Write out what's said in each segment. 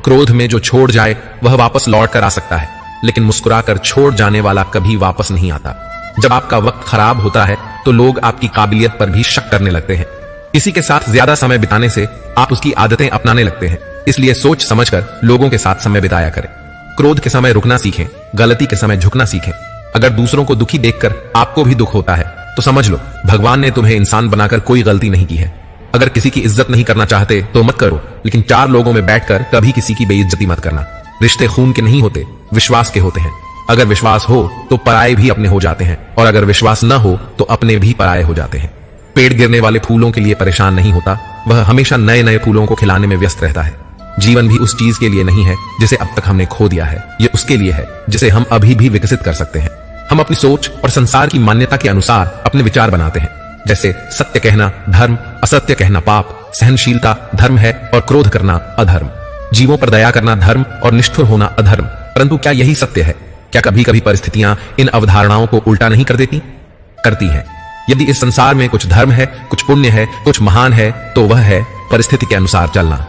क्रोध में जो छोड़ जाए वह वापस लौट कर आ सकता है, लेकिन मुस्कुराकर छोड़ जाने वाला कभी वापस नहीं आता। जब आपका वक्त खराब होता है तो लोग आपकी काबिलियत पर भी शक करने लगते हैं। किसी के साथ ज्यादा समय बिताने से आप उसकी आदतें अपनाने लगते हैं, इसलिए सोच समझकर लोगों के साथ समय बिताया करें। क्रोध के समय रुकना सीखें, गलती के समय झुकना सीखें। अगर दूसरों को दुखी देखकर आपको भी दुख होता है तो समझ लो भगवान ने तुम्हें इंसान बनाकर कोई गलती नहीं की है। अगर किसी की इज्जत नहीं करना चाहते तो मत करो, लेकिन चार लोगों में बैठकर कभी किसी की बेइज्जती मत करना। रिश्ते खून के नहीं होते, विश्वास के होते हैं। अगर विश्वास हो तो पराये भी अपने हो जाते हैं, और अगर विश्वास न हो तो अपने भी पराये हो जाते हैं। पेड़ गिरने वाले फूलों के लिए परेशान नहीं होता, वह हमेशा नए नए फूलों को खिलाने में व्यस्त रहता है। जीवन भी उस चीज के लिए नहीं है जिसे अब तक हमने खो दिया है, यह उसके लिए है जिसे हम अभी भी विकसित कर सकते हैं। हम अपनी सोच और संसार की मान्यता के अनुसार अपने विचार बनाते हैं, जैसे सत्य कहना धर्म, असत्य कहना पाप, सहनशीलता धर्म है और क्रोध करना अधर्म, जीवों पर दया करना धर्म और निष्ठुर होना अधर्म। परंतु क्या यही सत्य है? क्या कभी कभी परिस्थितियां इन अवधारणाओं को उल्टा नहीं कर देती? करती हैं। यदि इस संसार में कुछ धर्म है, कुछ पुण्य है, कुछ महान है, तो वह है परिस्थिति के अनुसार चलना।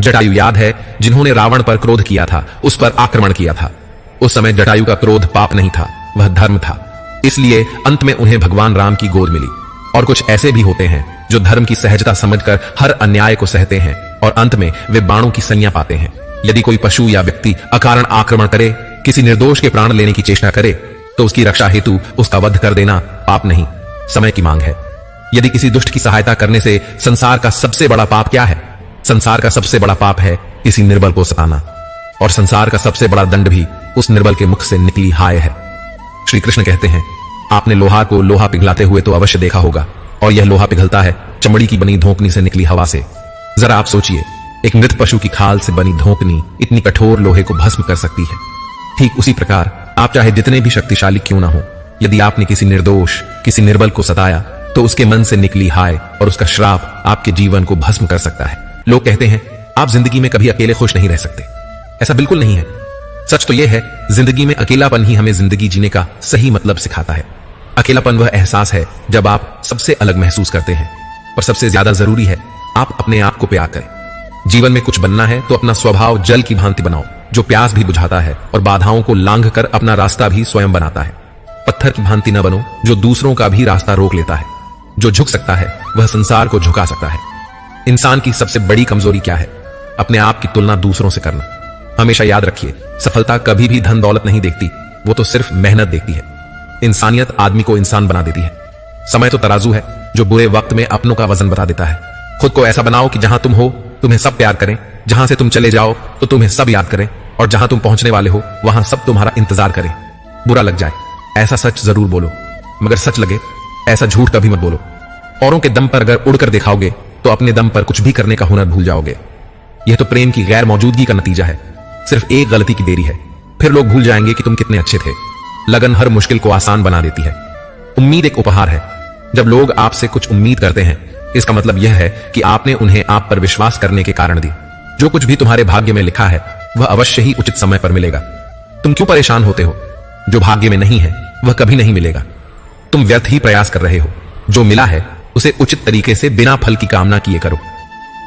जटायु याद है जिन्होंने रावण पर क्रोध किया था, उस पर आक्रमण किया था। उस समय जटायु का क्रोध पाप नहीं था, वह धर्म था। इसलिए अंत में उन्हें भगवान राम की गोद मिली। और कुछ ऐसे भी होते हैं जो धर्म की सहजता समझकर हर अन्याय को सहते हैं और अंत में वे बाणों की संज्ञा पाते हैं। यदि कोई पशु या व्यक्ति अकारण आक्रमण करे, किसी निर्दोष के प्राण लेने की चेष्टा करे, तो उसकी रक्षा हेतु उसका वध कर देना पाप नहीं, समय की मांग है। यदि किसी दुष्ट की सहायता करने से संसार का सबसे बड़ा पाप क्या है? संसार का सबसे बड़ा पाप है किसी निर्बल को सताना, और संसार का सबसे बड़ा दंड भी उस निर्बल के मुख से निकली हाय है। श्री कृष्ण कहते हैं, आपने लोहा को लोहा पिघलाते हुए तो अवश्य देखा होगा, और यह लोहा पिघलता है चमड़ी की बनी धोकनी से निकली हवा से। जरा आप सोचिए, एक मृत पशु की खाल से बनी धोकनी इतनी कठोर लोहे को भस्म कर सकती है। ठीक उसी प्रकार आप चाहे जितने भी शक्तिशाली क्यों ना हो, यदि आपने किसी निर्दोष, किसी निर्बल को सताया, तो उसके मन से निकली हाय और उसका श्राप आपके जीवन को भस्म कर सकता है। लोग कहते हैं आप जिंदगी में कभी अकेले खुश नहीं रह सकते। ऐसा बिल्कुल नहीं है। सच तो यह है, जिंदगी में अकेलापन ही हमें जिंदगी जीने का सही मतलब सिखाता है। अकेलापन वह एहसास है जब आप सबसे अलग महसूस करते हैं, और सबसे ज्यादा जरूरी है आप अपने आप को प्यार करें। जीवन में कुछ बनना है तो अपना स्वभाव जल की भांति बनाओ, जो प्यास भी बुझाता है और बाधाओं को लांघ कर अपना रास्ता भी स्वयं बनाता है। पत्थर की भांति न बनो जो दूसरों का भी रास्ता रोक लेता है। जो झुक सकता है वह संसार को झुका सकता है। इंसान की सबसे बड़ी कमजोरी क्या है? अपने आप की तुलना दूसरों से करना। हमेशा याद रखिए, सफलता कभी भी धन दौलत नहीं देखती, वो तो सिर्फ मेहनत देखती है। इंसानियत आदमी को इंसान बना देती है। समय तो तराजू है जो बुरे वक्त में अपनों का वजन बता देता है। खुद को ऐसा बनाओ कि जहां तुम हो तुम्हें सब प्यार करें, जहां से तुम चले जाओ तो तुम्हें सब याद करें, और जहां तुम पहुंचने वाले हो वहां सब तुम्हारा इंतजार करें। बुरा लग जाए ऐसा सच जरूर बोलो, मगर सच लगे ऐसा झूठ कभी मत बोलो। औरों के दम पर अगर उड़कर दिखाओगे तो अपने दम पर कुछ भी करने का हुनर भूल जाओगे। यह तो प्रेम की गैर मौजूदगी का नतीजा है। सिर्फ एक गलती की देरी है, फिर लोग भूल जाएंगे कि तुम कितने अच्छे थे। लगन हर मुश्किल को आसान बना देती है। उम्मीद एक उपहार है। जब लोग आपसे कुछ उम्मीद करते हैं, इसका मतलब यह है कि आपने उन्हें आप पर विश्वास करने के कारण दी। जो कुछ भी तुम्हारे भाग्य में लिखा है वह अवश्य ही उचित समय पर मिलेगा। तुम क्यों परेशान होते हो? जो भाग्य में नहीं है वह कभी नहीं मिलेगा। तुम व्यर्थ ही प्रयास कर रहे हो। जो मिला है उसे उचित तरीके से बिना फल की कामना किए करो।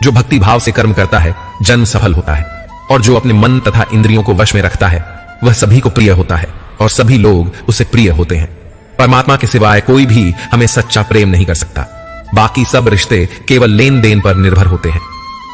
जो भक्ति भाव से कर्म करता है जन्म सफल होता है, और जो अपने मन तथा इंद्रियों को वश में रखता है वह सभी को प्रिय होता है, और सभी लोग उसे प्रिय होते हैं। परमात्मा के सिवाय कोई भी हमें सच्चा प्रेम नहीं कर सकता। बाकी सब रिश्ते केवल लेन देन पर निर्भर होते हैं।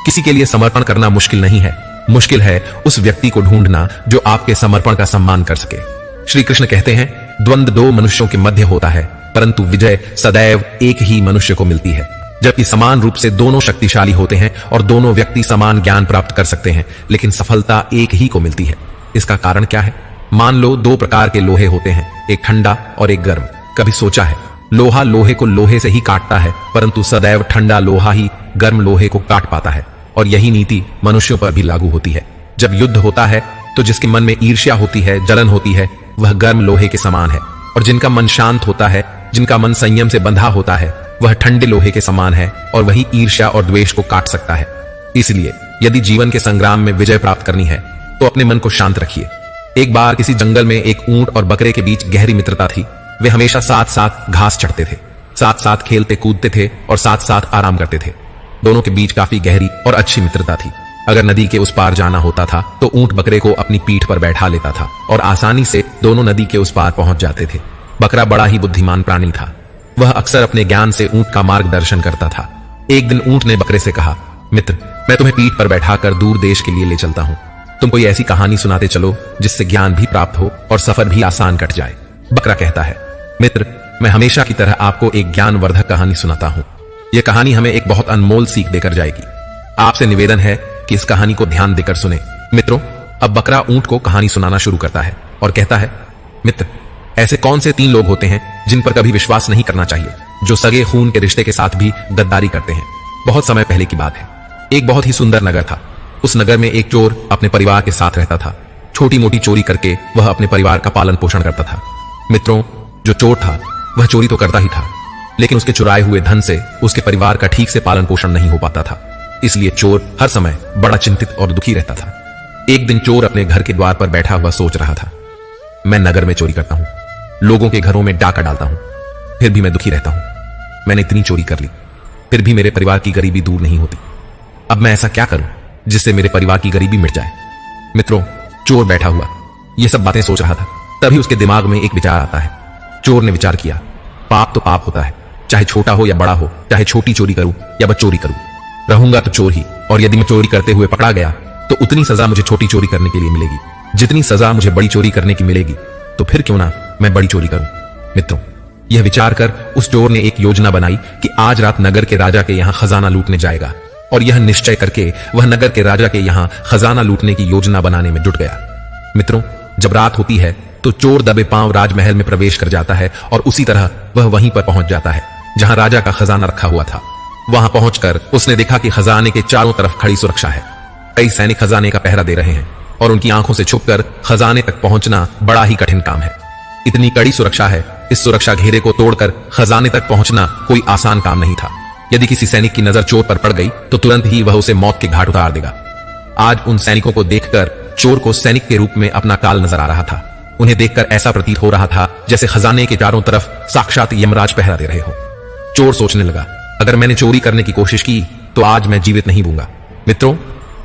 किसी के लिए समर्पण करना मुश्किल नहीं है, मुश्किल है उस व्यक्ति को ढूंढना जो आपके समर्पण का सम्मान कर सके। श्री कृष्ण कहते हैं, द्वंद्व दो मनुष्यों के मध्य होता है, परंतु विजय सदैव एक ही मनुष्य को मिलती है। जबकि समान रूप से दोनों शक्तिशाली होते हैं और दोनों व्यक्ति समान ज्ञान प्राप्त कर सकते हैं, लेकिन सफलता एक ही को मिलती है। इसका कारण क्या है? मान लो दो प्रकार के लोहे होते हैं, एक ठंडा और एक गर्म। कभी सोचा है लोहा लोहे को लोहे से ही काटता है, परंतु सदैव ठंडा लोहा ही गर्म लोहे को काट पाता है। और यही नीति मनुष्यों पर भी लागू होती है। जब युद्ध होता है तो जिसके मन में ईर्ष्या होती है, जलन होती है, वह गर्म लोहे के समान है, और जिनका मन शांत होता है, जिनका मन संयम से बंधा होता है, वह ठंडे लोहे के समान है, और वही ईर्ष्या और द्वेष को काट सकता है। इसलिए यदि जीवन के संग्राम में विजय प्राप्त करनी है तो अपने मन को शांत रखिए। एक बार किसी जंगल में एक ऊंट और बकरे के बीच गहरी मित्रता थी। वे हमेशा साथ साथ घास चढ़ते थे, साथ साथ खेलते कूदते थे और साथ साथ आराम करते थे। दोनों के बीच काफी गहरी और अच्छी मित्रता थी। अगर नदी के उस पार जाना होता था तो ऊंट बकरे को अपनी पीठ पर बैठा लेता था और आसानी से दोनों नदी के उस पार पहुंच जाते थे। बकरा बड़ा ही बुद्धिमान प्राणी था। वह अक्सर अपने ज्ञान से ऊंट का मार्गदर्शन करता था। एक दिन ऊंट ने बकरे से कहा, मित्र, मैं तुम्हें पीठ पर बैठाकर दूर देश के लिए ले चलता हूं। तुम कोई ऐसी कहानी सुनाते चलो जिससे ज्ञान भी प्राप्त हो और सफर भी आसान कट जाए। बकरा कहता है, मित्र, मैं हमेशा की तरह आपको एक ज्ञानवर्धक कहानी सुनाता हूं। यह कहानी हमें एक बहुत अनमोल सीख देकर जाएगी। आपसे निवेदन है कि इस कहानी को ध्यान देकर सुने। मित्रों, अब बकरा ऊंट को कहानी सुनाना शुरू करता है और कहता है, मित्र, ऐसे कौन से 3 लोग होते हैं जिन पर कभी विश्वास नहीं करना चाहिए, जो सगे खून के रिश्ते के साथ भी गद्दारी करते हैं। बहुत समय पहले की बात है। एक बहुत ही सुंदर नगर था। उस नगर में एक चोर अपने परिवार के साथ रहता था। छोटी मोटी चोरी करके वह अपने परिवार का पालन पोषण करता था। मित्रों, जो चोर था वह चोरी तो करता ही था, लेकिन उसके चुराए हुए धन से उसके परिवार का ठीक से पालन पोषण नहीं हो पाता था। इसलिए चोर हर समय बड़ा चिंतित और दुखी रहता था। एक दिन चोर अपने घर के द्वार पर बैठा हुआ सोच रहा था, मैं नगर में चोरी करता हूं, लोगों के घरों में डाका डालता हूं, फिर भी मैं दुखी रहता हूं। मैंने इतनी चोरी कर ली, फिर भी मेरे परिवार की गरीबी दूर नहीं होती। अब मैं ऐसा क्या करूं जिससे मेरे परिवार की गरीबी मिट जाए। मित्रों, चोर बैठा हुआ ये सब बातें सोच रहा था। तभी उसके दिमाग में एक विचार आता है। चोर ने विचार किया, पाप तो पाप होता है, चाहे छोटा हो या बड़ा हो, चाहे छोटी चोरी करूं या बड़ चोरी करूं, रहूंगा तो चोर ही। और यदि मैं चोरी करते हुए पकड़ा गया तो उतनी सजा मुझे छोटी चोरी करने के लिए मिलेगी जितनी सजा मुझे बड़ी चोरी करने की मिलेगी। तो फिर क्यों ना मैं बड़ी चोरी करूं। मित्रों, यह विचार कर उस चोर ने एक योजना बनाई कि आज रात नगर के राजा के यहां खजाना लूटने जाएगा। और यह निश्चय करके वह नगर के राजा के यहां खजाना लूटने की योजना बनाने में जुट गया। मित्रों, जब रात होती है तो चोर दबे पांव राजमहल में प्रवेश कर जाता है और उसी तरह वह वहीं पर पहुंच जाता है जहां राजा का खजाना रखा हुआ था। वहां पहुंचकर उसने देखा कि खजाने के चारों तरफ खड़ी सुरक्षा है। कई सैनिक खजाने का पहरा दे रहे हैं और उनकी आंखों से छुपकर खजाने तक पहुंचना बड़ा ही कठिन काम है। इतनी कड़ी सुरक्षा है, इस सुरक्षा घेरे को तोड़कर खजाने तक पहुंचना कोई आसान काम नहीं था। यदि किसी सैनिक की नजर चोर पर पड़ गई तो तुरंत ही वह उसे मौत के घाट उतार देगा। आज उन सैनिकों को देखकर चोर को सैनिक के रूप में अपना काल नजर आ रहा था। उन्हें देखकर ऐसा प्रतीत हो रहा था जैसे खजाने के चारों तरफ साक्षात यमराज पहरा दे रहे हो। चोर सोचने लगा, अगर मैंने चोरी करने की कोशिश की तो आज मैं जीवित नहीं बूंगा। मित्रों,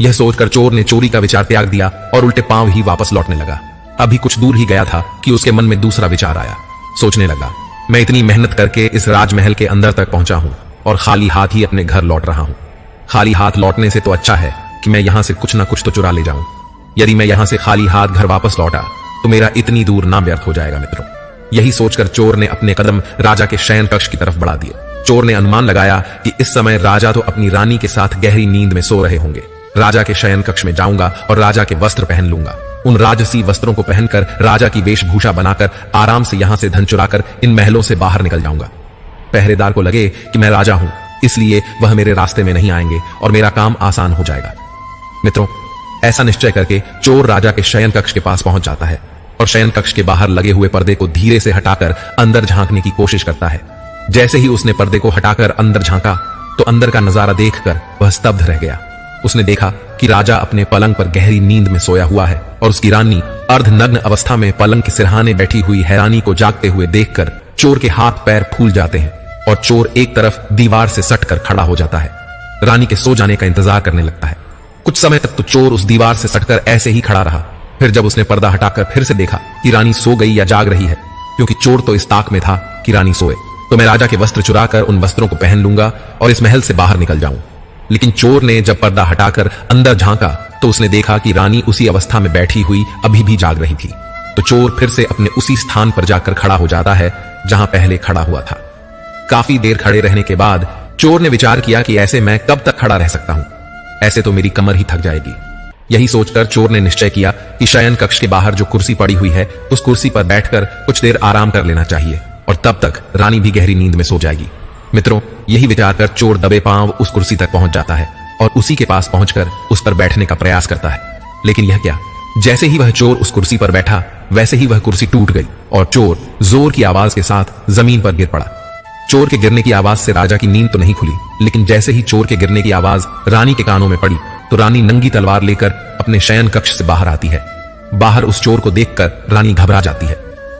यह सोचकर चोर ने चोरी का विचार त्याग दिया और उल्टे पांव ही वापस लौटने लगा। अभी कुछ दूर ही गया था कि उसके मन में दूसरा विचार आया। सोचने लगा, मैं इतनी मेहनत करके इस राजमहल के अंदर तक पहुंचा हूं और खाली हाथ ही अपने घर लौट रहा हूं। खाली हाथ लौटने से तो अच्छा है कि मैं यहां से कुछ ना कुछ तो चुरा ले जाऊं। यदि मैं यहां से खाली हाथ घर वापस लौटा तो मेरा इतनी दूर ना व्यर्थ हो जाएगा। मित्रों, यही सोचकर चोर ने अपने कदम राजा के शयन कक्ष की तरफ बढ़ा दिए। चोर ने अनुमान लगाया कि इस समय राजा तो अपनी रानी के साथ गहरी नींद में सो रहे होंगे। राजा के शयन कक्ष में जाऊंगा और राजा के वस्त्र पहन लूंगा। उन राजसी वस्त्रों को पहनकर राजा की वेशभूषा बनाकर आराम से यहां से धन चुराकर इन महलों से बाहर निकल जाऊंगा। पहरेदार को लगे कि मैं राजा हूं, इसलिए वह मेरे रास्ते में नहीं आएंगे और मेरा काम आसान हो जाएगा। मित्रों, ऐसा निश्चय करके चोर राजा के शयन कक्ष के पास पहुंच जाता है और शयन कक्ष के बाहर लगे हुए पर्दे को धीरे से हटाकर अंदर झांकने की कोशिश करता है। जैसे ही उसने पर्दे को हटाकर अंदर झांका तो अंदर का नजारा देखकर वह स्तब्ध रह गया। उसने देखा कि राजा अपने पलंग पर गहरी नींद में सोया हुआ है और उसकी रानी अर्धनग्न अवस्था में पलंग के सिरहाने बैठी हुई हैरानी को जागते हुए देखकर चोर के हाथ पैर फूल जाते हैं और चोर एक तरफ दीवार से सटकर खड़ा हो जाता है। रानी के सो जाने का इंतजार करने लगता है। कुछ समय तक तो चोर उस दीवार से सटकर ऐसे ही खड़ा रहा। फिर जब उसने पर्दा हटाकर फिर से देखा कि रानी सो गई या जाग रही है, क्योंकि चोर तो इस ताक में था कि रानी सोए, तो मैं राजा के वस्त्र चुराकर उन वस्त्रों को पहन लूंगा और इस महल से बाहर निकल जाऊं। लेकिन चोर ने जब पर्दा हटाकर अंदर झांका तो उसने देखा कि रानी उसी अवस्था में बैठी हुई अभी भी जाग रही थी। तो चोर फिर से अपने उसी स्थान पर जाकर खड़ा हो जाता है जहां पहले खड़ा हुआ था। काफी देर खड़े रहने के बाद चोर ने विचार किया कि ऐसे मैं कब तक खड़ा रह सकता हूं, ऐसे तो मेरी कमर ही थक जाएगी। यही सोचकर चोर ने निश्चय किया कि शयन कक्ष के बाहर जो कुर्सी पड़ी हुई है उस कुर्सी पर बैठकर कुछ देर आराम कर लेना चाहिए और तब तक रानी भी गहरी नींद में सो जाएगी। मित्रों, यही विचार कर चोर दबे पांव उस कुर्सी तक पहुंच जाता है और उसी के पास पहुंचकर उस पर बैठने का प्रयास करता है। लेकिन यह क्या, जैसे ही वह चोर उस कुर्सी पर बैठा वैसे ही वह कुर्सी टूट गई और चोर जोर की आवाज के साथ जमीन पर गिर पड़ा। चोर के गिरने की आवाज से राजा की नींद तो नहीं खुली, लेकिन जैसे ही चोर के गिरने की आवाज रानी के कानों में पड़ी तो रानी नंगी तलवार लेकर अपने शयन कक्ष से बाहर आती है। बाहर उस चोर को देखकर रानी घबरा जाती है।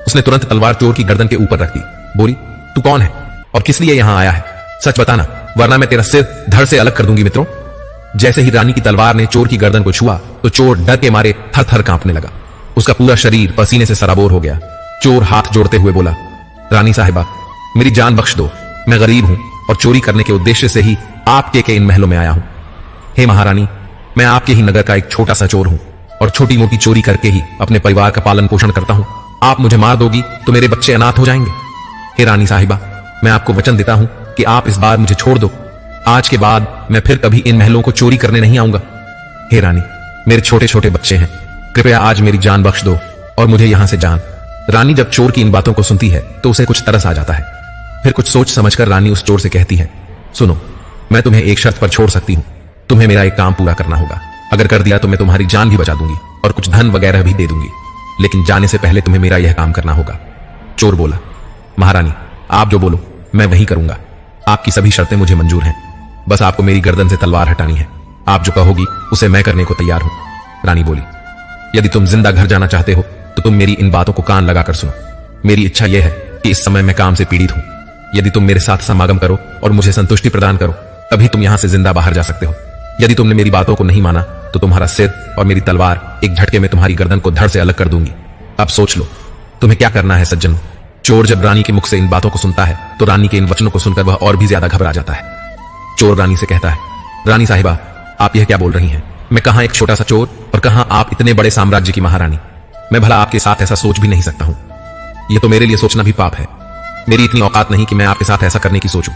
उसने तुरंत तलवार चोर की गर्दन के ऊपर रख दी। बोली, तू कौन है और किस लिए यहां आया है? सच बताना, वरना मैं तेरा सिर धड़ से अलग कर दूंगी। मित्रों, जैसे ही रानी की तलवार ने चोर की गर्दन को छुआ तो चोर डर के मारे थर थर कांपने लगा। उसका पूरा शरीर पसीने से सराबोर हो गया। चोर हाथ जोड़ते हुए बोला, रानी साहिबा, मेरी जान बख्श दो, मैं गरीब हूं और चोरी करने के उद्देश्य से ही आपके के इन महलों में आया हूं। हे महारानी, मैं आपके ही नगर का एक छोटा सा चोर हूं और छोटी मोटी चोरी करके ही अपने परिवार का पालन पोषण करता हूं। आप मुझे मार दोगी तो मेरे बच्चे अनाथ हो जाएंगे। हे रानी साहिबा, मैं आपको वचन देता हूं कि आप इस बार मुझे छोड़ दो। आज के बाद मैं फिर कभी इन महलों को चोरी करने नहीं आऊंगा। हे रानी, मेरे छोटे छोटे बच्चे हैं, कृपया आज मेरी जान बख्श दो और मुझे यहां से जान। रानी जब चोर की इन बातों को सुनती है तो उसे कुछ तरस आ जाता है। फिर कुछ सोच समझकर रानी उस चोर से कहती है, सुनो, मैं तुम्हें एक शर्त पर छोड़ सकती हूं। तुम्हें मेरा एक काम पूरा करना होगा। अगर कर दिया तो मैं तुम्हारी जान भी बचा दूंगी और कुछ धन वगैरह भी दे दूंगी, लेकिन जाने से पहले तुम्हें मेरा यह काम करना होगा। चोर बोला, महारानी, आप जो बोलो मैं वही करूंगा। आपकी सभी शर्तें मुझे मंजूर हैं, बस आपको मेरी गर्दन से तलवार हटानी है। आप जो कहोगी उसे मैं करने को तैयार हूं। रानी बोली, यदि तुम जिंदा घर जाना चाहते हो तो तुम मेरी इन बातों को कान लगाकर सुनो। मेरी इच्छा यह है कि इस समय मैं काम से पीड़ित हूं। यदि तुम मेरे साथ समागम करो और मुझे संतुष्टि प्रदान करो तभी तुम यहां से जिंदा बाहर जा सकते हो। यदि तुमने मेरी बातों को नहीं माना तो तुम्हारा सिर और मेरी तलवार एक झटके में तुम्हारी गर्दन को धड़ से अलग कर दूंगी। अब सोच लो तुम्हें क्या करना है सज्जनों। चोर जब रानी के मुख से इन बातों को सुनता है तो रानी के इन वचनों को सुनकर वह और भी ज्यादा घबरा जाता है। चोर रानी से कहता है, रानी साहिबा, आप यह क्या बोल रही हैं? मैं कहां एक छोटा सा चोर और कहां आप इतने बड़े साम्राज्य की महारानी। मैं भला आपके साथ ऐसा सोच भी नहीं सकता हूं। यह तो मेरे लिए सोचना भी पाप है। मेरी इतनी औकात नहीं कि मैं आपके साथ ऐसा करने की सोचूं।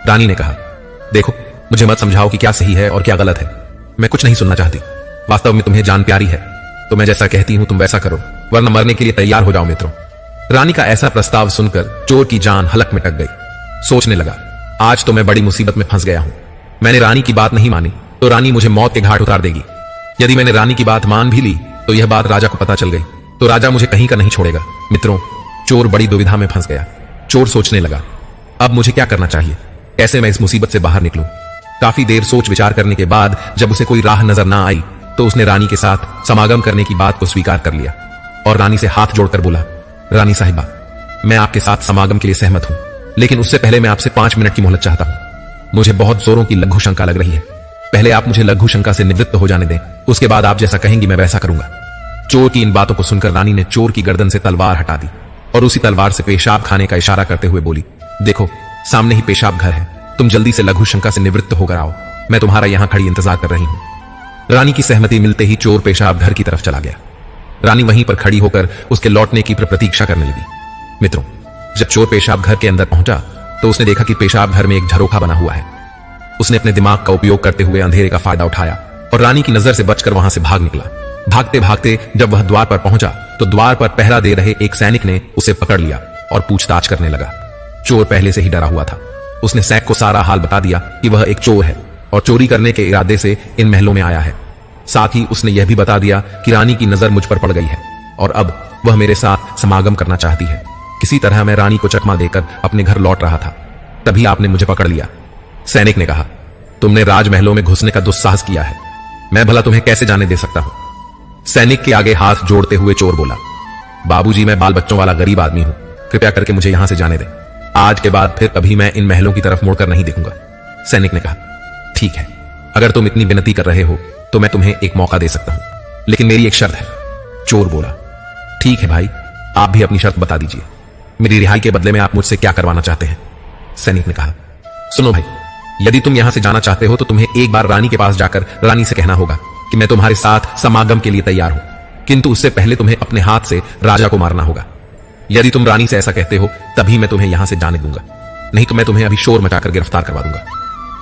रानी ने कहा, देखो, मुझे मत समझाओ कि क्या सही है और क्या गलत है। मैं कुछ नहीं सुनना चाहती। वास्तव में तुम्हें जान प्यारी है तो मैं जैसा कहती हूं तुम वैसा करो, वरना मरने के लिए तैयार हो जाओ मित्रों। रानी का ऐसा प्रस्ताव सुनकर चोर की जान हलक में टक गई। सोचने लगा, आज तो मैं बड़ी मुसीबत में फंस गया हूं। मैंने रानी की बात नहीं मानी तो रानी मुझे मौत के घाट उतार देगी। यदि मैंने रानी की बात मान भी ली तो यह बात राजा को पता चल गई तो राजा मुझे कहीं का नहीं छोड़ेगा। मित्रों, चोर बड़ी दुविधा में फंस गया। चोर सोचने लगा, अब मुझे क्या करना चाहिए, कैसे मैं इस मुसीबत से बाहर निकलूं। काफी देर सोच विचार करने के बाद जब उसे कोई राह नजर ना आई तो उसने रानी के साथ समागम करने की बात को स्वीकार कर लिया और रानी से हाथ जोड़कर बोला, रानी साहिबा, मैं आपके साथ समागम के लिए सहमत हूं, लेकिन उससे पहले मैं आपसे 5 मिनट की मोहलत चाहता हूं। मुझे बहुत जोरों की लघु शंका लग रही है। पहले आप मुझे लघु शंका से निवृत्त हो जाने दें, उसके बाद आप जैसा कहेंगी मैं वैसा करूंगा। चोर की इन बातों को सुनकर रानी ने चोर की गर्दन से तलवार हटा दी और उसी तलवार से पेशाब खाने का इशारा करते हुए बोली, देखो, सामने ही पेशाब घर है, तुम जल्दी से लघु शंका से निवृत्त होकर आओ, मैं तुम्हारा यहां खड़ी इंतजार कर रही हूं। रानी की सहमति मिलते ही चोर पेशाब घर की तरफ चला गया। रानी वहीं पर खड़ी होकर उसके लौटने की प्रतीक्षा करने लगी। मित्रों, जब चोर पेशाब घर के अंदर पहुंचा तो उसने देखा कि पेशाब घर में एक झरोखा बना हुआ है। उसने अपने दिमाग का उपयोग करते हुए अंधेरे का फायदा उठाया और रानी की नजर से बचकर वहां से भाग निकला। भागते भागते जब वह द्वार पर पहुंचा तो द्वार पर पहरा दे रहे एक सैनिक ने उसे पकड़ लिया और पूछताछ करने लगा। चोर पहले से ही डरा हुआ था। उसने सैनिक को सारा हाल बता दिया कि वह एक चोर है और चोरी करने के इरादे से इन महलों में आया है। साथ ही उसने यह भी बता दिया कि रानी की नजर मुझ पर पड़ गई है और अब वह मेरे साथ समागम करना चाहती है। किसी तरह मैं रानी को चकमा देकर अपने घर लौट रहा था, तभी आपने मुझे पकड़ लिया। सैनिक ने कहा, तुमने राजमहलों में घुसने का दुस्साहस किया है, मैं भला तुम्हें कैसे जाने दे सकता हूं। सैनिक के आगे हाथ जोड़ते हुए चोर बोला, बाबूजी, मैं बाल बच्चों वाला गरीब आदमी हूं, कृपया करके मुझे यहां से जाने दें। आज के बाद फिर कभी मैं इन महलों की तरफ मुड़कर नहीं देखूंगा। सैनिक ने कहा, ठीक है, अगर तुम इतनी विनती कर रहे हो तो मैं तुम्हें एक मौका दे सकता हूं, लेकिन मेरी एक शर्त है। चोर बोला, ठीक है भाई, आप भी अपनी शर्त बता दीजिए। मेरी रिहाई के बदले में आप मुझसे क्या करवाना चाहते हैं? सैनिक ने कहा, सुनो भाई, यदि तुम यहां से जाना चाहते हो तो तुम्हें एक बार रानी के पास जाकर रानी से कहना होगा कि मैं तुम्हारे साथ समागम के लिए तैयार हूं, किंतु उससे पहले तुम्हें अपने हाथ से राजा को मारना होगा। यदि तुम रानी से ऐसा कहते हो तभी मैं तुम्हें यहां से जाने दूंगा, नहीं तो मैं तुम्हें अभी शोर मचाकर गिरफ्तार करवा दूंगा।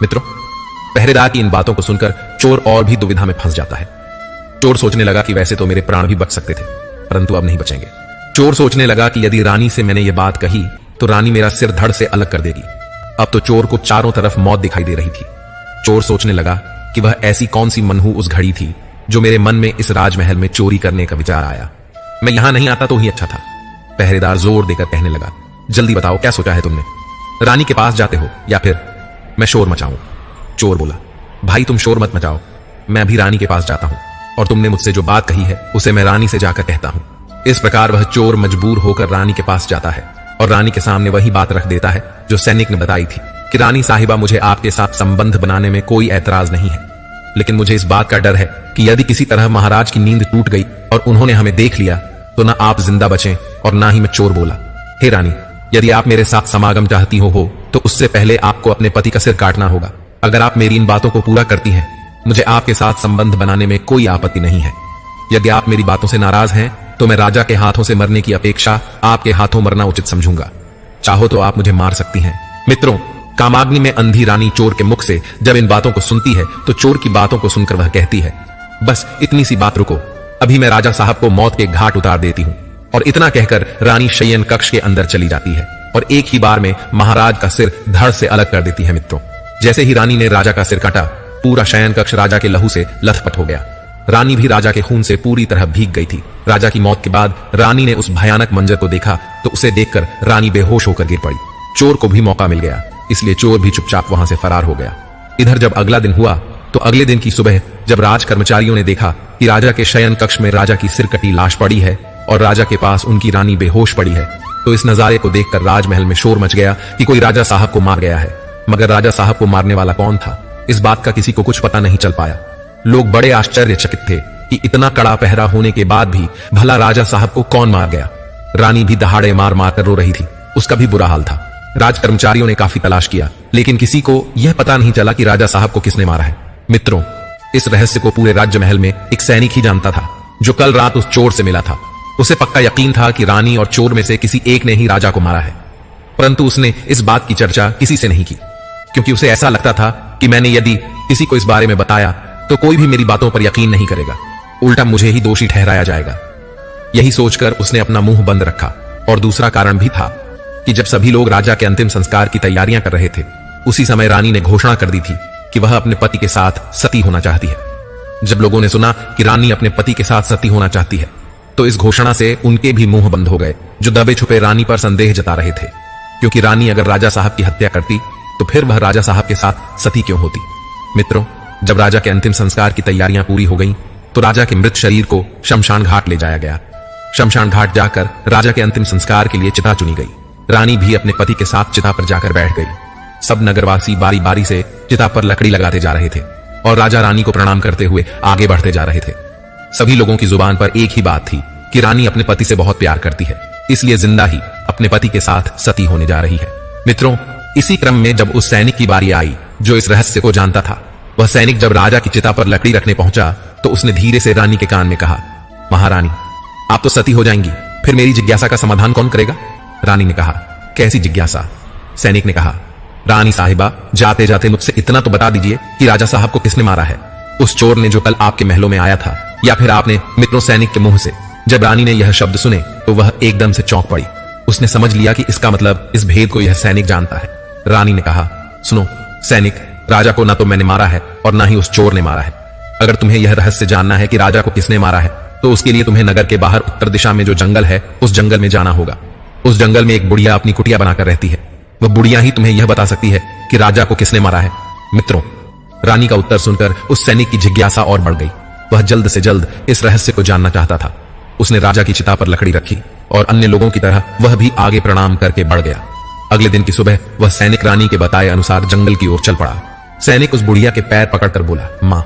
मित्रों, पहरेदार की इन बातों को सुनकर चोर और भी दुविधा में फंस जाता है। चोर सोचने लगा कि वैसे तो मेरे प्राण भी बच सकते थे, परंतु अब नहीं बचेंगे। चोर सोचने लगा कि यदि रानी से मैंने यह बात कही तो रानी मेरा सिर धड़ से अलग कर देगी। अब तो चोर को चारों तरफ मौत दिखाई दे रही थी। चोर सोचने लगा कि वह ऐसी कौन सी मनहू उस घड़ी थी जो मेरे मन में इस राजमहल में चोरी करने का विचार आया। मैं यहां नहीं आता तो ही अच्छा था। पहरेदार जोर देकर कहने लगा, जल्दी बताओ क्या सोचा है तुमने? रानी के पास जाते हो या फिर मैं शोर मचाऊं? चोर बोला, भाई तुम शोर मत मचाओ, मैं अभी रानी के पास जाता हूं और तुमने मुझसे जो बात कही है उसे मैं रानी से जाकर कहता हूं। इस प्रकार वह चोर मजबूर होकर रानी के पास जाता है और रानी के सामने वही बात रख देता है जो सैनिक ने बताई थी कि रानी साहिबा, मुझे आपके साथ संबंध बनाने में कोई ऐतराज नहीं है, लेकिन मुझे इस बात का डर है कि यदि किसी तरह महाराज की नींद टूट गई और उन्होंने हमें देख लिया तो ना आप जिंदा बचें और ना ही मैं चोर बोला। हे रानी, यदि आप मेरे साथ समागम चाहती हो तो उससे पहले आपको अपने पति का सिर काटना होगा। अगर आप मेरी इन बातों को पूरा करती हैं, मुझे आपके साथ संबंध बनाने में कोई आपत्ति नहीं है। यदि आप मेरी बातों से नाराज हैं तो मैं राजा के हाथों से मरने की अपेक्षा आपके हाथों मरना उचित समझूंगा। चाहो तो आप मुझे मार सकती हैं। मित्रों, कामाग्नि में अंधी रानी चोर के मुख से जब इन बातों को सुनती है तो चोर की बातों को सुनकर वह कहती है, बस इतनी सी बात रुको, अभी मैं राजा साहब को मौत के घाट उतार देती हूं। और इतना कहकर रानी शयन कक्ष के अंदर चली जाती है और एक ही बार में महाराज का सिर धड़ से अलग कर देती है। मित्रों, जैसे ही रानी ने राजा का सिर काटा, पूरा शयन कक्ष राजा के लहू से लथपथ हो गया। रानी भी राजा के खून से पूरी तरह भीग गई थी। राजा की मौत के बाद रानी ने उस भयानक मंजर को देखा तो उसे देखकर रानी बेहोश होकर गिर पड़ी। चोर को भी मौका मिल गया, इसलिए चोर भी चुपचाप वहां से फरार हो गया। इधर जब अगला दिन हुआ तो अगले दिन की सुबह जब राज कर्मचारियों ने देखा कि राजा के शयन कक्ष में राजा की सिर कटी लाश पड़ी है और राजा के पास उनकी रानी बेहोश पड़ी है, तो इस नजारे को देखकर राजमहल में शोर मच गया कि कोई राजा साहब को मार गया है। मगर राजा साहब को मारने वाला कौन था, इस बात का किसी को कुछ पता नहीं चल पाया। लोग बड़े आश्चर्यचकित थे कि इतना कड़ा पहरा होने के बाद भी भला राजा साहब को कौन मार गया। रानी भी दहाड़े मार मार कर रो रही थी, उसका भी बुरा हाल था। राज कर्मचारियों ने काफी तलाश किया, लेकिन किसी को यह पता नहीं चला कि राजा साहब को किसने मारा है। मित्रों, इस रहस्य को पूरे राज्य महल में एक सैनिक ही जानता था, जो कल रात उस चोर से मिला था। उसे पक्का यकीन था कि रानी और चोर में से किसी एक ने ही राजा को मारा है, परंतु उसने इस बात की चर्चा किसी से नहीं की, क्योंकि उसे ऐसा लगता था कि मैंने यदि किसी को इस बारे में बताया तो कोई भी मेरी बातों पर यकीन नहीं करेगा, उल्टा मुझे ही दोषी ठहराया जाएगा। यही सोचकर उसने अपना मुंह बंद रखा। और दूसरा कारण भी था कि जब सभी लोग राजा के अंतिम संस्कार की तैयारियां कर रहे थे, उसी समय रानी ने घोषणा कर दी थी कि वह अपने पति के साथ सती होना चाहती है। जब लोगों ने सुना कि रानी अपने पति के साथ सती होना चाहती है, तो इस घोषणा से उनके भी मुंह बंद हो गए, जो दबे छुपे रानी पर संदेह जता रहे थे। क्योंकि रानी अगर राजा साहब की हत्या करती तो फिर वह राजा साहब के साथ सती क्यों होती। मित्रों, जब राजा के अंतिम संस्कार की तैयारियां पूरी हो गईं, तो राजा के मृत शरीर को शमशान घाट ले जाया गया। शमशान घाट जाकर राजा के अंतिम संस्कार के लिए चिता चुनी गई। रानी भी अपने पति के साथ चिता पर जाकर बैठ गई। सब नगरवासी बारी बारी से चिता पर लकड़ी लगाते जा रहे थे और राजा रानी को प्रणाम करते हुए आगे बढ़ते जा रहे थे। सभी लोगों की जुबान पर एक ही बात थी कि रानी अपने पति से बहुत प्यार करती है, इसलिए जिंदा ही अपने पति के साथ सती होने जा रही है। मित्रों, इसी क्रम में जब उस सैनिक की बारी आई जो इस रहस्य को जानता था, वह सैनिक जब राजा की चिता पर लकड़ी रखने पहुंचा तो उसने धीरे से रानी के कान में कहा, महारानी, आप तो सती हो जाएंगी, फिर मेरी जिज्ञासा का समाधान कौन करेगा? रानी ने कहा, कैसी जिज्ञासा? सैनिक ने कहा, रानी साहिबा, जाते जाते मुझसे इतना तो बता दीजिए कि राजा साहब को किसने मारा है, उस चोर ने जो कल आपके महलों में आया था, या फिर आपने? मित्रों, सैनिक के मुंह से जब रानी ने यह शब्द सुने तो वह एकदम से चौंक पड़ी। उसने समझ लिया कि इसका मतलब इस भेद को यह सैनिक जानता है। रानी ने कहा, सुनो सैनिक, राजा को ना तो मैंने मारा है और ना ही उस चोर ने मारा है। अगर तुम्हें यह रहस्य जानना है कि राजा को किसने मारा है, तो उसके लिए तुम्हें नगर के बाहर उत्तर दिशा में जो जंगल है, उस जंगल में जाना होगा। उस जंगल में एक बुढ़िया अपनी कुटिया बनाकर रहती है। वह बुढ़िया ही तुम्हें यह बता सकती है कि राजा को किसने मारा है। मित्रों, रानी का उत्तर सुनकर उस सैनिक की जिज्ञासा और बढ़ गई। वह जल्द से जल्द इस रहस्य को जानना चाहता था। उसने राजा की चिता पर लकड़ी रखी और अन्य लोगों की तरह वह भी आगे प्रणाम करके बढ़ गया। अगले दिन की सुबह वह सैनिक रानी के बताए अनुसार जंगल की ओर चल पड़ा। सैनिक उस बुढ़िया के पैर पकड़कर बोला, माँ,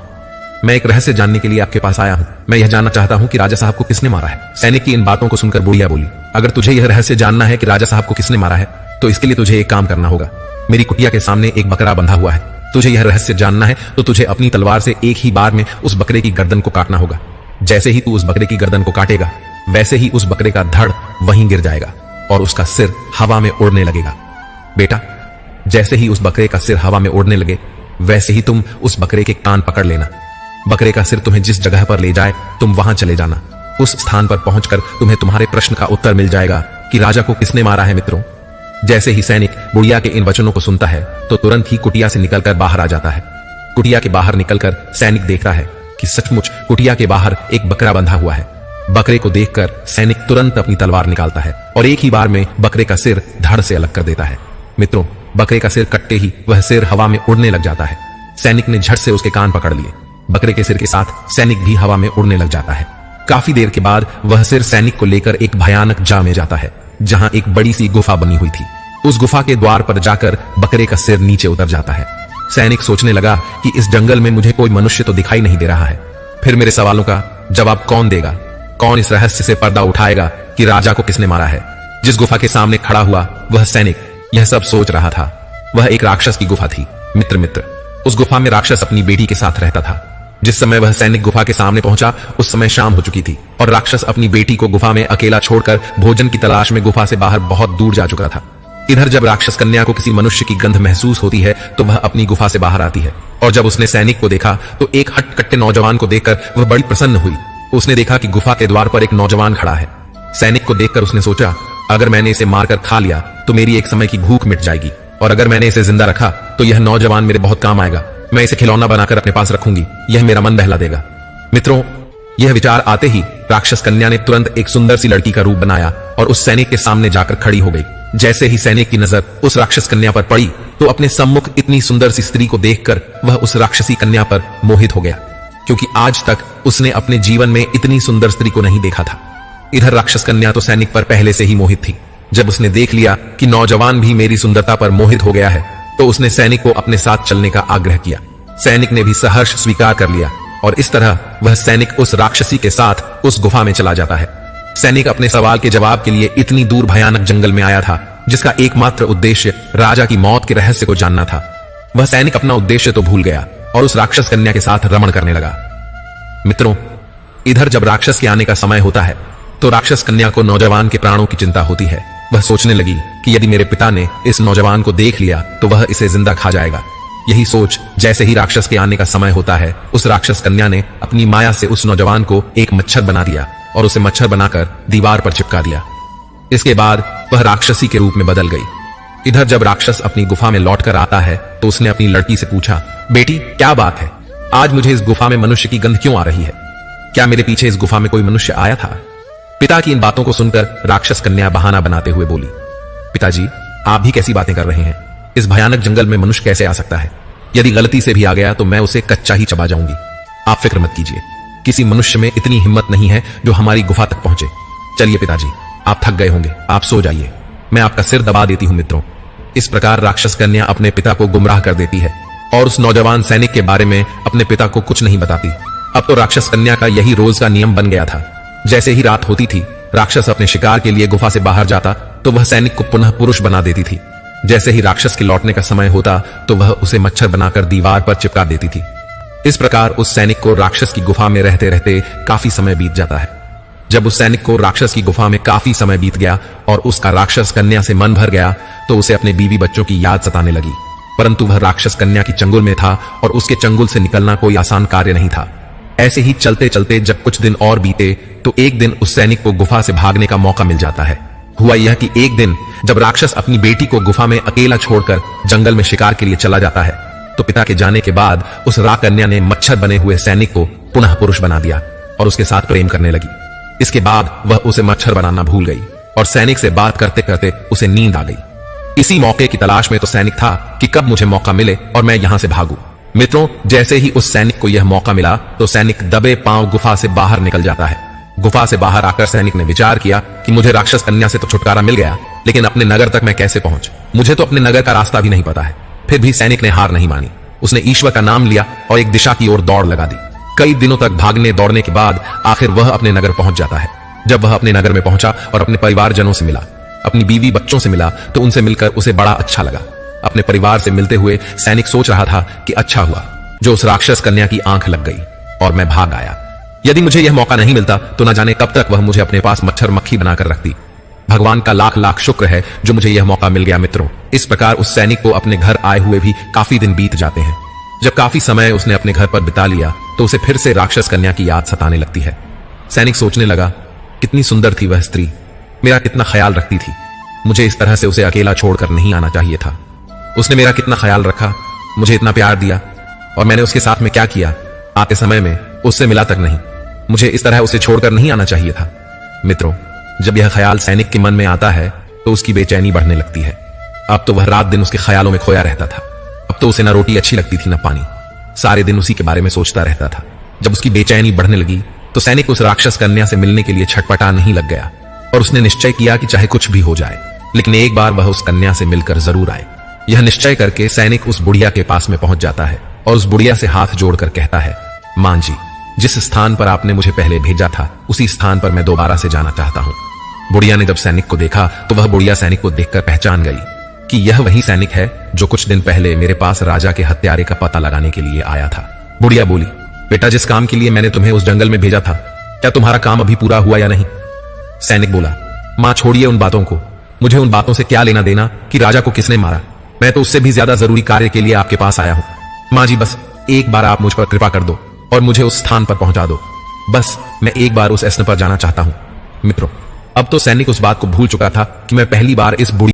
मैं एक रहस्य जानने के लिए आपके पास आया हूं। मैं यह जानना चाहता हूं कि राजा साहब को किसने मारा है। सैनिक की इन बातों को सुनकर बुढ़िया बोली, अगर तुझे यह रहस्य जानना है कि राजा साहब को किसने मारा है, तो इसके लिए तुझे एक काम करना होगा। मेरी कुटिया के सामने एक बकरा बंधा हुआ है। तुझे यह रहस्य जानना है तो तुझे अपनी तलवार से एक ही बार में उस बकरे की गर्दन को काटना होगा। जैसे ही तू उस बकरे की गर्दन को काटेगा, वैसे ही उस बकरे का धड़ वहीं गिर जाएगा और उसका सिर हवा में उड़ने लगेगा। बेटा, जैसे ही उस बकरे का सिर हवा में उड़ने लगे, वैसे ही तुम उस बकरे के कान पकड़ लेना। बकरे का सिर तुम्हें जिस जगह पर ले जाए, तुम वहां चले जाना। उस स्थान पर पहुंचकर तुम्हें तुम्हारे प्रश्न का उत्तर मिल जाएगा कि राजा को किसने मारा है। मित्रों, जैसे ही सैनिक बुढ़िया के इन वचनों को सुनता है तो तुरंत ही कुटिया से निकलकर बाहर आ जाता है। कुटिया के बाहर निकलकर सैनिक देखता है कि सचमुच कुटिया के बाहर एक बकरा बंधा हुआ है। बकरे को देखकर सैनिक तुरंत अपनी तलवार निकालता है और एक ही बार में बकरे का सिर धड़ से अलग कर देता है। मित्रों, बकरे का सिर कटते ही वह सिर हवा में उड़ने लग जाता है। सैनिक ने झट से उसके कान पकड़ लिए। बकरे के सिर के साथ सैनिक भी हवा में उड़ने लग जाता है। काफी देर के बाद वह सिर सैनिक को लेकर एक भयानक जा में जाता है, जहां एक बड़ी सी गुफा बनी हुई थी। उस गुफा के द्वार पर जाकर बकरे का सिर नीचे उतर जाता है। सैनिक सोचने लगा कि इस जंगल में मुझे कोई मनुष्य तो दिखाई नहीं दे रहा है, फिर मेरे सवालों का जवाब कौन देगा? कौन इस रहस्य से पर्दा उठाएगा कि राजा को किसने मारा है? जिस गुफा के सामने खड़ा हुआ वह सैनिक यह सब सोच रहा था। वह एक राक्षस की गुफा थी। मित्र, उस गुफा में राक्षस अपनी बेटी के साथ रहता था। जिस समय वह सैनिक गुफा के सामने पहुंचा उस समय शाम हो चुकी थी और राक्षस अपनी बेटी को गुफा में अकेला छोड़कर भोजन की तलाश में गुफा से बाहर बहुत दूर जा चुका था। इधर जब राक्षस कन्या को किसी मनुष्य की गंध महसूस होती है तो वह अपनी गुफा से बाहर आती है, और जब उसने सैनिक को देखा तो एक हटकट्टे नौजवान को देखकर वह बड़ी प्रसन्न हुई। उसने देखा कि गुफा के द्वार पर एक नौजवान खड़ा है। सैनिक को देखकर उसने सोचा, अगर मैंने इसे मारकर खा लिया तो मेरी एक समय की भूख मिट जाएगी, और अगर मैंने इसे जिंदा रखा तो यह नौजवान मेरे बहुत काम आएगा। मैं इसे खिलौना बनाकर अपने पास रखूंगी, यह मेरा मन बहला देगा। मित्रों, यह विचार आते ही राक्षस कन्या ने तुरंत एक सुंदर सी लड़की का रूप बनाया और उस सैनिक के सामने जाकर खड़ी हो गई। जैसे ही सैनिक की नजर उस राक्षस कन्या पर पड़ी तो अपने सम्मुख इतनी सुंदर सी स्त्री को देखकर वह उस राक्षसी कन्या पर मोहित हो गया, क्योंकि आज तक उसने अपने जीवन में इतनी सुंदर स्त्री को नहीं देखा था। इधर राक्षस कन्या तो सैनिक पर पहले से ही मोहित थी। जब उसने देख लिया कि नौजवान भी मेरी सुंदरता पर मोहित हो गया है तो उसने सैनिक को अपने साथ चलने का आग्रह किया। सैनिक ने भी सहर्ष स्वीकार कर लिया और इस तरह वह सैनिक उस राक्षसी के साथ उस गुफा में चला जाता है। सैनिक अपने सवाल के जवाब के लिए इतनी दूर भयानक जंगल में आया था जिसका एकमात्र उद्देश्य राजा की मौत के रहस्य को जानना था। वह सैनिक अपना उद्देश्य तो भूल गया और उस राक्षस कन्या के साथ रमण करने लगा। मित्रों, इधर जब राक्षस के आने का समय होता है तो राक्षस कन्या को नौजवान के प्राणों की चिंता होती है। वह सोचने लगी कि यदि मेरे पिता ने इस नौजवान को देख लिया तो वह इसे जिंदा खा जाएगा। यही सोच जैसे ही राक्षस के आने का समय होता है उस राक्षस कन्या ने अपनी माया से उस नौजवान को एक मच्छर बना दिया और उसे मच्छर बनाकर दीवार पर चिपका दिया। इसके बाद वह राक्षसी के रूप में बदल गई। इधर जब राक्षस अपनी गुफा में लौटकर आता है तो उसने अपनी लड़की से पूछा, बेटी क्या बात है, आज मुझे इस गुफा में मनुष्य की गंध क्यों आ रही है? क्या मेरे पीछे इस गुफा में कोई मनुष्य आया था? पिता की इन बातों को सुनकर राक्षस कन्या बहाना बनाते हुए बोली, पिताजी आप भी कैसी बातें कर रहे हैं? इस भयानक जंगल में मनुष्य कैसे आ सकता है? यदि गलती से भी आ गया तो मैं उसे कच्चा ही चबा जाऊंगी। आप फिक्र मत कीजिए, किसी मनुष्य में इतनी हिम्मत नहीं है जो हमारी गुफा तक पहुंचे। चलिए पिताजी, आप थक गए होंगे, आप सो जाइए, मैं आपका सिर दबा देती हूं। मित्रों, इस प्रकार राक्षस कन्या अपने पिता को गुमराह कर देती है और उस नौजवान सैनिक के बारे में अपने पिता को कुछ नहीं बताती। अब तो राक्षस कन्या का यही रोज का नियम बन गया था। जैसे ही रात होती थी राक्षस अपने शिकार के लिए गुफा से बाहर जाता तो वह सैनिक को पुनः पुरुष बना देती थी। जैसे ही राक्षस के लौटने का समय होता तो वह उसे मच्छर बनाकर दीवार पर चिपका देती थी। इस प्रकार उस सैनिक को राक्षस की गुफा में रहते रहते काफी समय बीत जाता है। जब उस सैनिक को राक्षस की गुफा में काफी समय बीत गया और उसका राक्षस कन्या से मन भर गया तो उसे अपने बीवी बच्चों की याद सताने लगी। परंतु वह राक्षस कन्या की चंगुल में था और उसके चंगुल से निकलना कोई आसान कार्य नहीं था। ऐसे ही चलते चलते जब कुछ दिन और बीते तो एक दिन उस सैनिक को गुफा से भागने का मौका मिल जाता है। हुआ यह कि एक दिन जब राक्षस अपनी बेटी को गुफा में अकेला छोड़कर जंगल में शिकार के लिए चला जाता है तो पिता के जाने के बाद उस राकन्या ने मच्छर बने हुए सैनिक को पुनः पुरुष बना दिया और उसके साथ प्रेम करने लगी। इसके बाद वह उसे मच्छर बनाना भूल गई और सैनिक से बात करते करते उसे नींद आ गई। इसी मौके की तलाश में तो सैनिक था कि कब मुझे मौका मिले और मैं यहां से भागूं। मित्रों, जैसे ही उस सैनिक को यह मौका मिला तो सैनिक दबे पांव गुफा से बाहर निकल जाता है। गुफा से बाहर आकर सैनिक ने विचार किया कि मुझे राक्षस कन्या से तो छुटकारा मिल गया, लेकिन अपने नगर तक मैं कैसे पहुंच? मुझे तो अपने नगर का रास्ता भी नहीं पता है। फिर भी सैनिक ने हार नहीं मानी। उसने ईश्वर का नाम लिया और एक दिशा की ओर दौड़ लगा दी। कई दिनों तक भागने दौड़ने के बाद आखिर वह अपने नगर पहुंच जाता है। जब वह अपने नगर में पहुंचा और अपने परिवारजनों से मिला, अपनी बीवी बच्चों से मिला तो उनसे मिलकर उसे बड़ा अच्छा लगा। अपने परिवार से मिलते हुए सैनिक सोच रहा था कि अच्छा हुआ जो उस राक्षस कन्या की आंख लग गई और मैं भाग आया। यदि मुझे यह मौका नहीं मिलता तो न जाने कब तक वह मुझे अपने पास मच्छर मक्खी बनाकर रखती। भगवान का लाख लाख शुक्र है जो मुझे यह मौका मिल गया। मित्रों, इस प्रकार उस सैनिक को अपने घर आए हुए भी काफी दिन बीत जाते हैं। जब काफी समय उसने अपने घर पर बिता लिया तो उसे फिर से राक्षस कन्या की याद सताने लगती है। सैनिक सोचने लगा, कितनी सुंदर थी वह स्त्री, मेरा कितना ख्याल रखती थी। मुझे इस तरह से उसे अकेला छोड़कर नहीं आना चाहिए था। उसने मेरा कितना ख्याल रखा, मुझे इतना प्यार दिया, और मैंने उसके साथ में क्या किया? आते समय में उससे मिला तक नहीं। मुझे इस तरह उसे छोड़कर नहीं आना चाहिए था। मित्रों, जब यह ख्याल सैनिक के मन में आता है तो उसकी बेचैनी बढ़ने लगती है। अब तो वह रात दिन उसके ख्यालों में खोया रहता था। अब तो उसे न रोटी अच्छी लगती थी न पानी, सारे दिन उसी के बारे में सोचता रहता था। जब उसकी बेचैनी बढ़ने लगी तो सैनिक उस राक्षस कन्या से मिलने के लिए छटपटा नहीं लग गया और उसने निश्चय किया कि चाहे कुछ भी हो जाए लेकिन एक बार वह उस कन्या से मिलकर जरूर आए। यह निश्चय करके सैनिक उस बुढ़िया के पास में पहुंच जाता है और उस बुढ़िया से हाथ जोड़कर कहता है, मां जी, जिस स्थान पर आपने मुझे पहले भेजा था उसी स्थान पर मैं दोबारा से जाना चाहता हूं। बुढ़िया ने जब सैनिक को देखा तो वह बुढ़िया सैनिक को देखकर पहचान गई कि यह वही सैनिक है जो कुछ दिन पहले मेरे पास राजा के हत्यारे का पता लगाने के लिए आया था। बुढ़िया बोली, बेटा, जिस काम के लिए मैंने तुम्हें उस जंगल में भेजा था, क्या तुम्हारा काम अभी पूरा हुआ या नहीं? सैनिक बोला, मां छोड़िए उन बातों को, मुझे उन बातों से क्या लेना देना कि राजा को किसने मारा। मैं तो उससे भी ज्यादा जरूरी कार्य के लिए आपके पास आया हूं। मां जी, बस एक बार आप मुझ पर कृपा कर दो और मुझे उस स्थान पर पहुंचा दो। बस मैं एक बार उस स्थल पर जाना चाहता हूं। मित्रों, अब तो सैनिक उस बात को भूल चुका था कि मैं पहली बार इस बुढ़ी